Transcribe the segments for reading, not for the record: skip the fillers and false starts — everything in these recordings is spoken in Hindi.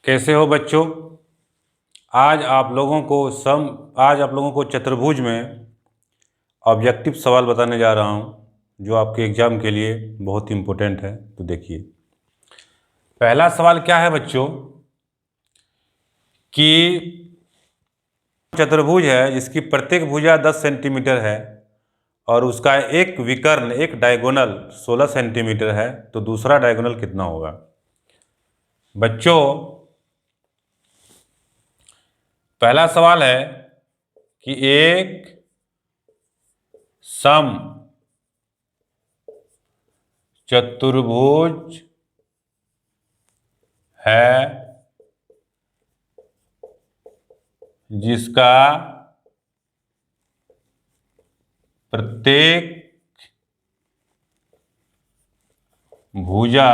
कैसे हो बच्चों। आज आप लोगों को चतुर्भुज में ऑब्जेक्टिव सवाल बताने जा रहा हूं, जो आपके एग्जाम के लिए बहुत इम्पोर्टेंट है। तो देखिए, पहला सवाल क्या है बच्चों कि चतुर्भुज है जिसकी प्रत्येक भुजा 10 सेंटीमीटर है और उसका एक विकर्ण, एक डायगोनल 16 सेंटीमीटर है, तो दूसरा डायगोनल कितना होगा। बच्चों, पहला सवाल है कि एक सम चतुर्भुज है जिसका प्रत्येक भुजा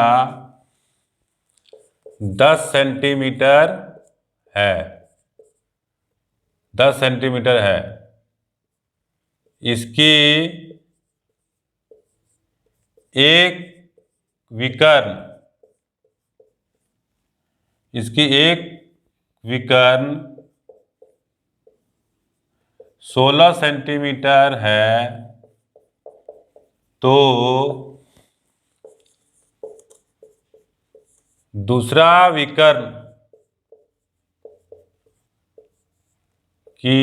10 सेंटीमीटर है, 10 सेंटीमीटर है। इसकी एक विकर्ण 16 सेंटीमीटर है, तो दूसरा विकर्ण की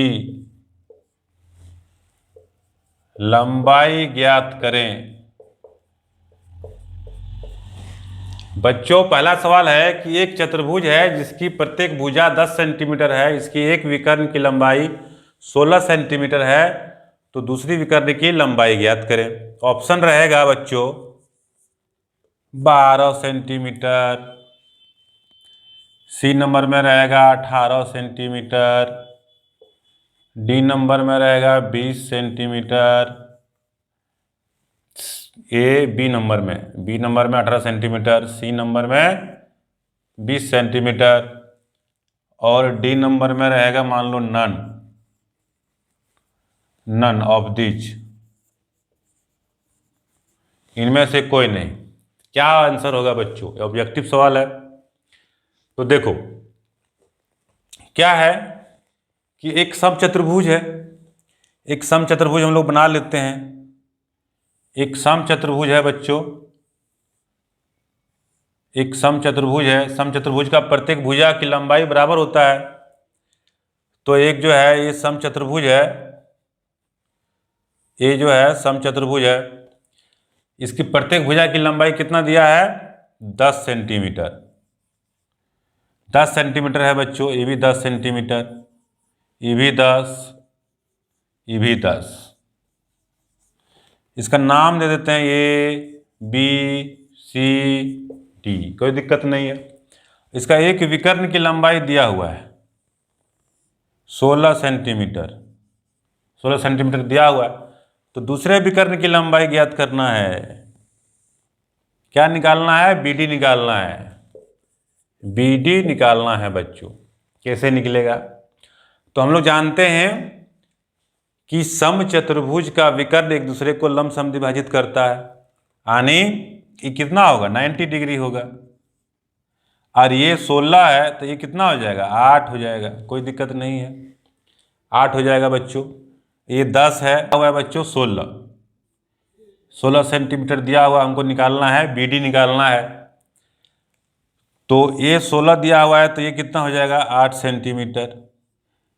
लंबाई ज्ञात करें। बच्चों, पहला सवाल है कि एक चतुर्भुज है जिसकी प्रत्येक भुजा 10 सेंटीमीटर है, इसकी एक विकर्ण की लंबाई 16 सेंटीमीटर है, तो दूसरी विकर्ण की लंबाई ज्ञात करें। ऑप्शन रहेगा बच्चों 12 सेंटीमीटर, सी नंबर में रहेगा 18 सेंटीमीटर, डी नंबर में रहेगा 20 सेंटीमीटर, बी नंबर में 18 सेंटीमीटर, सी नंबर में 20 सेंटीमीटर और डी नंबर में रहेगा मान लो नन ऑफ दीज, इनमें से कोई नहीं। क्या आंसर होगा बच्चों? ऑब्जेक्टिव सवाल है। तो देखो क्या है कि एक समचतुर्भुज है, एक समचतुर्भुज हम लोग बना लेते हैं। एक समचतुर्भुज है बच्चों, एक समचतुर्भुज है। समचतुर्भुज का प्रत्येक भुजा की लंबाई बराबर होता है। तो एक जो है ये समचतुर्भुज है, ये जो है समचतुर्भुज है, इसकी प्रत्येक भुजा की लंबाई कितना दिया है? 10 सेंटीमीटर। 10 सेंटीमीटर है बच्चों। ये भी 10 सेंटीमीटर, ये भी 10, ये भी 10। इसका नाम दे देते हैं ए बी सी डी, कोई दिक्कत नहीं है। इसका एक विकर्ण की लंबाई दिया हुआ है 16 सेंटीमीटर, 16 सेंटीमीटर दिया हुआ है, तो दूसरे विकर्ण की लंबाई ज्ञात करना है। क्या निकालना है? बीडी निकालना है, बीडी निकालना है बच्चों। कैसे निकलेगा? तो हम लोग जानते हैं कि समचतुर्भुज का विकर्ण एक दूसरे को लंब समद्विभाजित करता है, यानी ये कितना होगा? 90 डिग्री होगा। और ये 16 है तो ये कितना हो जाएगा? 8 हो जाएगा, कोई दिक्कत नहीं है, 8 हो जाएगा बच्चों। ये 10 है, हुआ है बच्चों 16 सेंटीमीटर दिया हुआ, हमको निकालना है, बीडी निकालना है। तो ये 16 दिया हुआ है तो ये कितना हो जाएगा? 8 सेंटीमीटर।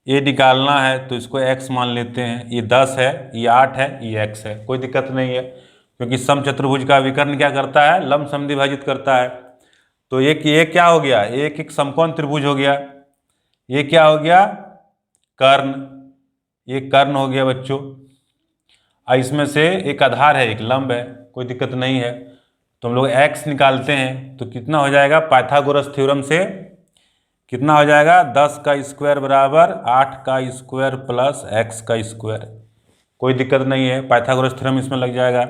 ये निकालना है तो इसको x मान लेते हैं। ये 10 है, ये 8 है, ये x है, कोई दिक्कत नहीं है, क्योंकि समचतुर्भुज का विकर्ण क्या करता है? लंब समद्विभाजित करता है। तो ये क्या हो गया? एक समकोण त्रिभुज हो गया। ये क्या हो गया? कर्ण। ये कर्ण हो गया बच्चों। और इसमें से एक आधार है, एक लंब है, कोई दिक्कत नहीं है। तो हम लोग x निकालते हैं तो कितना हो जाएगा? पाइथागोरस थ्योरम से कितना हो जाएगा? 10 का स्क्वायर बराबर 8 का स्क्वायर प्लस x का स्क्वायर, कोई दिक्कत नहीं है, पाइथागोरस थ्योरम इसमें लग जाएगा।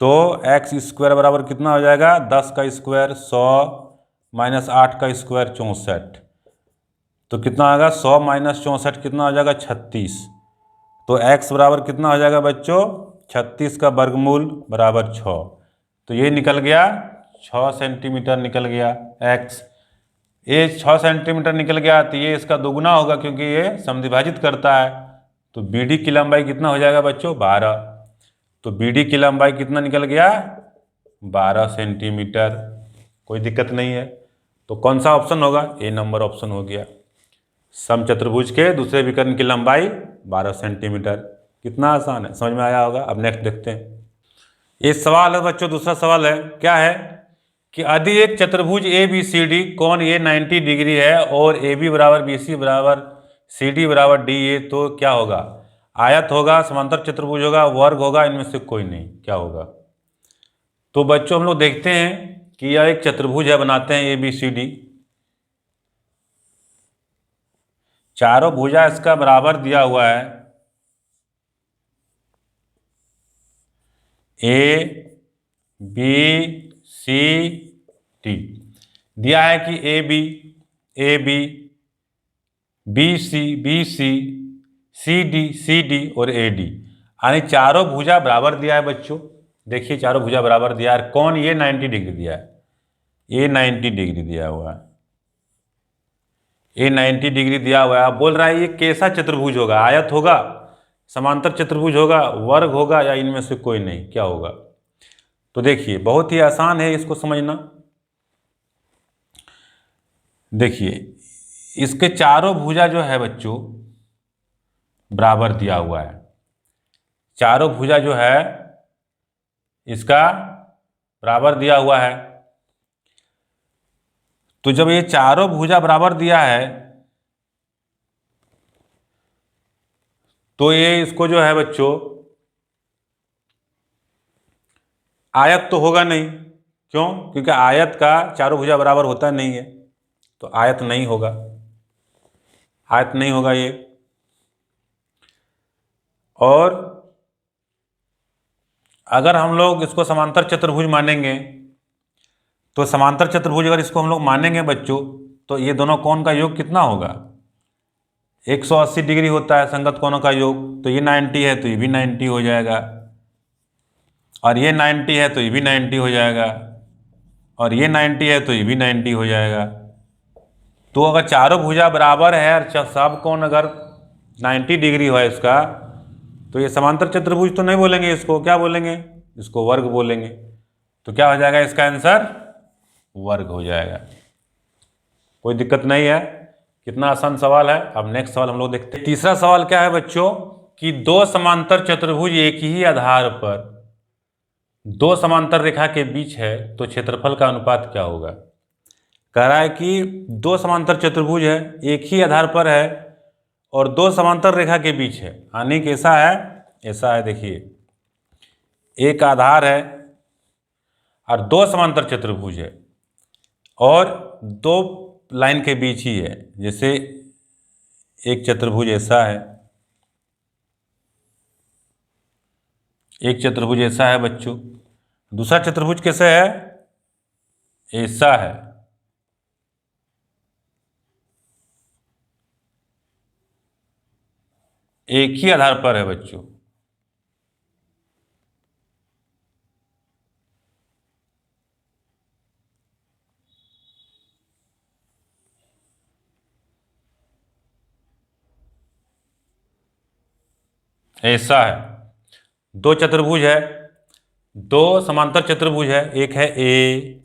तो x स्क्वायर बराबर कितना हो जाएगा? 10 का स्क्वायर 100 माइनस 8 का स्क्वायर 64, तो कितना आएगा? 100 माइनस 64 कितना हो जाएगा? 36। तो x बराबर कितना हो जाएगा बच्चों? 36 का वर्गमूल बराबर 6। तो ये निकल गया 6 सेंटीमीटर निकल गया x। ये 6 सेंटीमीटर निकल गया, तो ये इसका दोगुना होगा क्योंकि ये समद्विभाजित करता है। तो BD की लंबाई कितना हो जाएगा बच्चों? 12। तो BD की लंबाई कितना निकल गया? 12 सेंटीमीटर। कोई दिक्कत नहीं है। तो कौन सा ऑप्शन होगा? ए नंबर ऑप्शन हो गया। समचतुर्भुज के दूसरे विकर्ण की लंबाई 12 सेंटीमीटर। कितना आसान है, समझ में आया होगा। अब नेक्स्ट देखते हैं। ये सवाल है बच्चों, दूसरा सवाल है, क्या है कि यदि एक चतुर्भुज ABCD कोण ये 90 डिग्री है और AB बराबर BC बराबर CD बराबर DA, तो क्या होगा? आयत होगा, समांतर चतुर्भुज होगा, वर्ग होगा, इनमें से कोई नहीं, क्या होगा? तो बच्चों हम लोग देखते हैं कि यह एक चतुर्भुज है, बनाते हैं ABCD। चारों भुजा इसका बराबर दिया हुआ है, ABCD दिया है कि AB BC CD और AD, यानी चारों भुजा बराबर दिया है बच्चों। देखिए चारों भुजा बराबर दिया है। कौन? ये 90 डिग्री दिया है, ये 90 डिग्री दिया हुआ है, ये 90 डिग्री दिया हुआ है। बोल रहा है ये कैसा चतुर्भुज होगा? आयत होगा, समांतर चतुर्भुज होगा, वर्ग होगा, या इनमें से कोई नहीं, क्या होगा? तो देखिए बहुत ही आसान है इसको समझना। देखिए इसके चारों भुजा जो है बच्चों बराबर दिया हुआ है। चारों भुजा जो है इसका बराबर दिया हुआ है। तो जब ये चारों भुजा बराबर दिया है तो ये इसको जो है बच्चों आयत तो होगा नहीं। क्यों? क्योंकि आयत का चारों भुजा बराबर होता नहीं है, तो आयत नहीं होगा, आयत नहीं होगा ये। और अगर हम लोग इसको समांतर चतुर्भुज मानेंगे, तो समांतर चतुर्भुज अगर इसको हम लोग मानेंगे बच्चों, तो ये दोनों कोण का योग कितना होगा? 180 डिग्री होता है संगत कोणों का योग। तो ये 90 है तो ये भी 90 हो जाएगा, और ये 90 है तो ये भी 90 हो जाएगा, और ये 90 है तो ये भी 90 हो जाएगा। तो अगर चारों भुजा बराबर है और सब कोण अगर 90 डिग्री हो इसका, तो ये समांतर चतुर्भुज तो नहीं बोलेंगे, इसको क्या बोलेंगे? इसको वर्ग बोलेंगे। तो क्या हो जाएगा इसका आंसर? वर्ग हो जाएगा। कोई दिक्कत नहीं है। कितना आसान सवाल है। अब नेक्स्ट सवाल हम लोग देखते हैं। तीसरा सवाल क्या है बच्चों कि दो समांतर चतुर्भुज एक ही आधार पर दो समांतर रेखा के बीच है, तो क्षेत्रफल का अनुपात क्या होगा? कह रहा है कि दो समांतर चतुर्भुज है, एक ही आधार पर है और दो समांतर रेखा के बीच है। यानी कि ऐसा है, ऐसा है, देखिए एक आधार है और दो समांतर चतुर्भुज है और दो लाइन के बीच ही है। जैसे एक चतुर्भुज ऐसा है, एक चतुर्भुज ऐसा है बच्चों, दूसरा चतुर्भुज कैसे है? ऐसा है। एक ही आधार पर है बच्चों। ऐसा है। दो चतुर्भुज है, दो समांतर चतुर्भुज है, एक है ए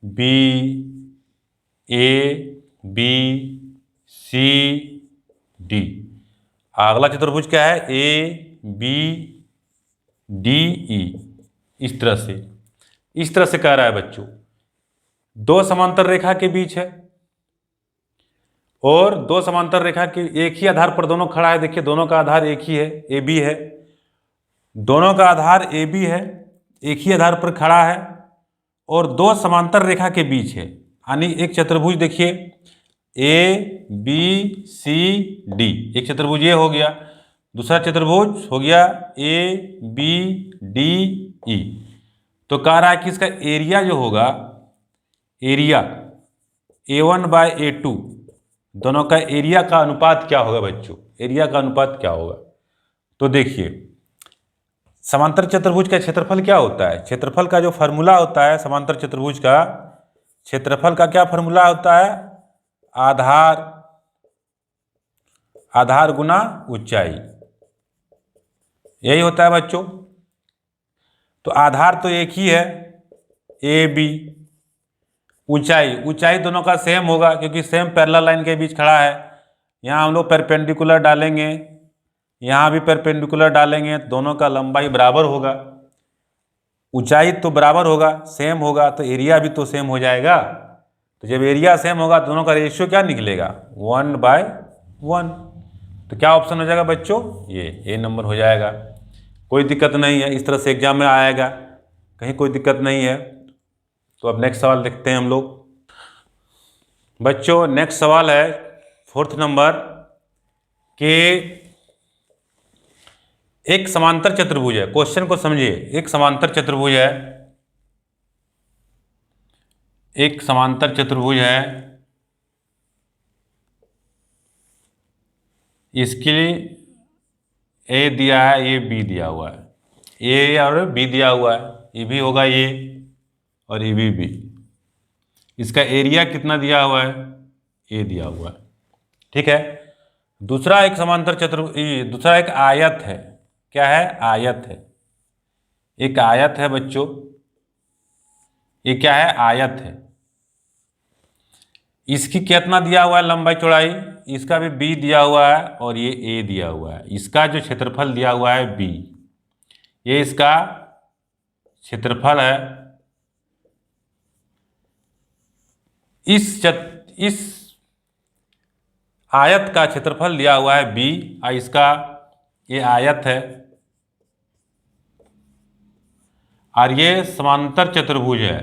बी सी डी। अगला चतुर्भुज क्या है? ABDE। इस तरह से कह रहा है बच्चों, दो समांतर रेखा के बीच है और दो समांतर रेखा के एक ही आधार पर दोनों खड़ा है। देखिए दोनों का आधार एक ही है, AB है, दोनों का आधार AB है, एक ही आधार पर खड़ा है और दो समांतर रेखा के बीच है। यानी एक चतुर्भुज देखिए ABCD, एक चतुर्भुज ये हो गया, दूसरा चतुर्भुज हो गया ABDE। तो कह रहा है कि इसका एरिया जो होगा, एरिया A1/A2, दोनों का एरिया का अनुपात क्या होगा बच्चों? एरिया का अनुपात क्या होगा? तो देखिए समांतर चतुर्भुज का क्षेत्रफल क्या होता है? क्षेत्रफल का जो फॉर्मूला होता है समांतर चतुर्भुज का, क्षेत्रफल का क्या फॉर्मूला होता है? आधार गुना ऊंचाई, यही होता है बच्चों। तो आधार तो एक ही है ए बी, ऊंचाई दोनों का सेम होगा क्योंकि सेम पैरेलल लाइन के बीच खड़ा है। यहाँ हम लोग परपेंडिकुलर डालेंगे, यहाँ भी परपेंडिकुलर डालेंगे, दोनों का लंबाई बराबर होगा, ऊंचाई तो बराबर होगा, सेम होगा, तो एरिया भी तो सेम हो जाएगा। तो जब एरिया सेम होगा दोनों का रेशियो क्या निकलेगा, 1/1। तो क्या ऑप्शन हो जाएगा बच्चों, ये ए नंबर हो जाएगा। कोई दिक्कत नहीं है, इस तरह से एग्जाम में आएगा, कहीं कोई दिक्कत नहीं है। तो अब नेक्स्ट सवाल देखते हैं हम लोग। बच्चों नेक्स्ट सवाल है 4th नंबर के एक समांतर चतुर्भुज है। क्वेश्चन को समझिए, एक समांतर चतुर्भुज है, एक समांतर चतुर्भुज है, इसके लिए ए दिया है, ए बी दिया हुआ है, ए और बी दिया हुआ है, ये भी होगा ये और ये भी। इसका एरिया कितना दिया हुआ है, ए दिया हुआ है, ठीक है। दूसरा एक समांतर चतुर्भुज, दूसरा एक आयत है, क्या है, आयत है, एक आयत है बच्चों, ये क्या है, आयत है। इसकी कितना दिया हुआ है लंबाई चौड़ाई, इसका भी बी दिया हुआ है और ये ए दिया हुआ है। इसका जो क्षेत्रफल दिया हुआ है बी, ये इसका क्षेत्रफल है। इस आयत का क्षेत्रफल दिया हुआ है बी और इसका ये आयत है और ये समांतर चतुर्भुज है,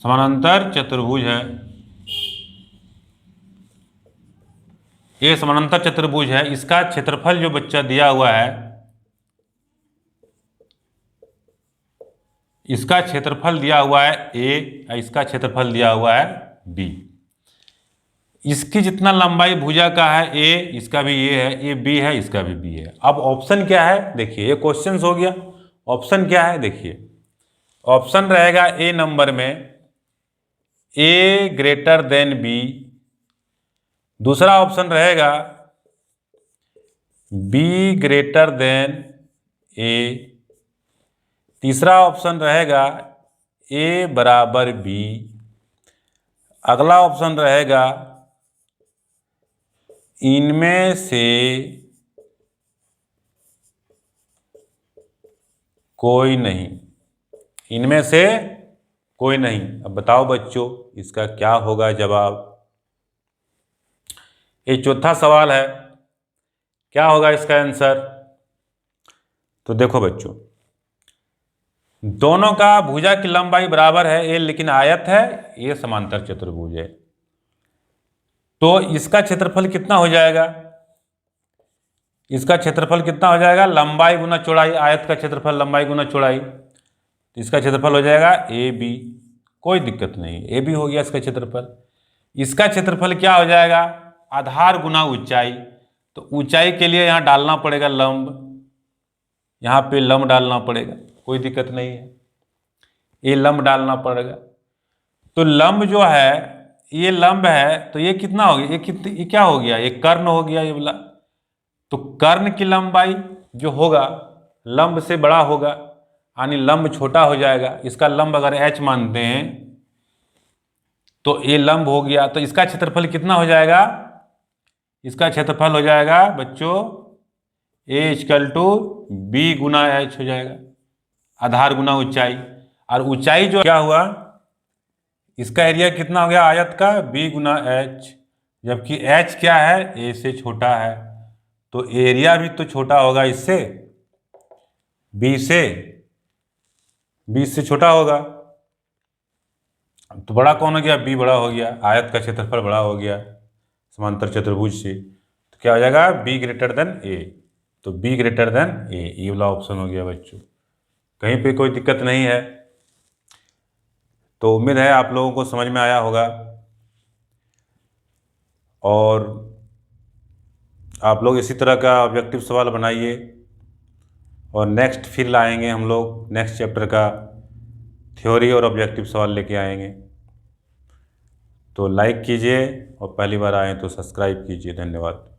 समानांतर चतुर्भुज है, ये समानांतर चतुर्भुज है। इसका क्षेत्रफल जो बच्चा दिया हुआ है, इसका क्षेत्रफल दिया हुआ है ए और इसका क्षेत्रफल दिया हुआ है बी। इसकी जितना लंबाई भुजा का है ए, इसका भी ये है, ये बी है, इसका भी बी है। अब ऑप्शन क्या है देखिए, ये क्वेश्चन हो गया। ऑप्शन क्या है देखिए, ऑप्शन रहेगा ए नंबर में ए ग्रेटर देन बी, दूसरा ऑप्शन रहेगा बी ग्रेटर देन ए, तीसरा ऑप्शन रहेगा ए बराबर बी, अगला ऑप्शन रहेगा इनमें से कोई नहीं, इनमें से कोई नहीं। अब बताओ बच्चों इसका क्या होगा जवाब। ये चौथा सवाल है, क्या होगा इसका आंसर। तो देखो बच्चों, दोनों का भुजा की लंबाई बराबर है ए, लेकिन आयत है, ये समांतर चतुर्भुज है। तो इसका क्षेत्रफल कितना हो जाएगा, इसका क्षेत्रफल कितना हो जाएगा, लंबाई गुना चौड़ाई, आयत का क्षेत्रफल लंबाई गुना चौड़ाई, तो इसका क्षेत्रफल हो जाएगा ए बी, कोई दिक्कत नहीं, ए बी हो गया इसका क्षेत्रफल। इसका क्षेत्रफल क्या हो जाएगा, आधार गुना ऊंचाई, तो ऊंचाई के लिए यहाँ डालना पड़ेगा लंब, यहाँ पे लंब डालना पड़ेगा, कोई दिक्कत नहीं है, ये लंब डालना पड़ेगा। तो लंब जो है, ये लंब है, तो ये कितना हो गया, ये क्या हो गया, ये कर्ण हो गया ये वाला। तो कर्ण की लंबाई जो होगा लंब से बड़ा होगा, यानी लंब छोटा हो जाएगा। इसका लंब अगर h मानते हैं तो ये लंब हो गया, तो इसका क्षेत्रफल कितना हो जाएगा, इसका क्षेत्रफल हो जाएगा बच्चों a = b गुना h हो जाएगा, आधार गुना ऊंचाई। और ऊंचाई जो क्या हुआ, इसका एरिया कितना हो गया आयत का, b गुना h, जबकि h क्या है, a से छोटा है, तो एरिया भी तो छोटा होगा इससे, b से छोटा होगा। तो बड़ा कौन हो गया, b बड़ा हो गया, आयत का क्षेत्रफल बड़ा हो गया समांतर चतुर्भुज से। तो क्या हो जाएगा, b ग्रेटर देन a, तो b ग्रेटर देन a, ये वाला ऑप्शन हो गया बच्चों। कहीं पे कोई दिक्कत नहीं है। तो उम्मीद है आप लोगों को समझ में आया होगा और आप लोग इसी तरह का ऑब्जेक्टिव सवाल बनाइए और नेक्स्ट फिर लाएंगे हम लोग नेक्स्ट चैप्टर का थ्योरी और ऑब्जेक्टिव सवाल लेके आएंगे। तो लाइक कीजिए और पहली बार आए तो सब्सक्राइब कीजिए। धन्यवाद।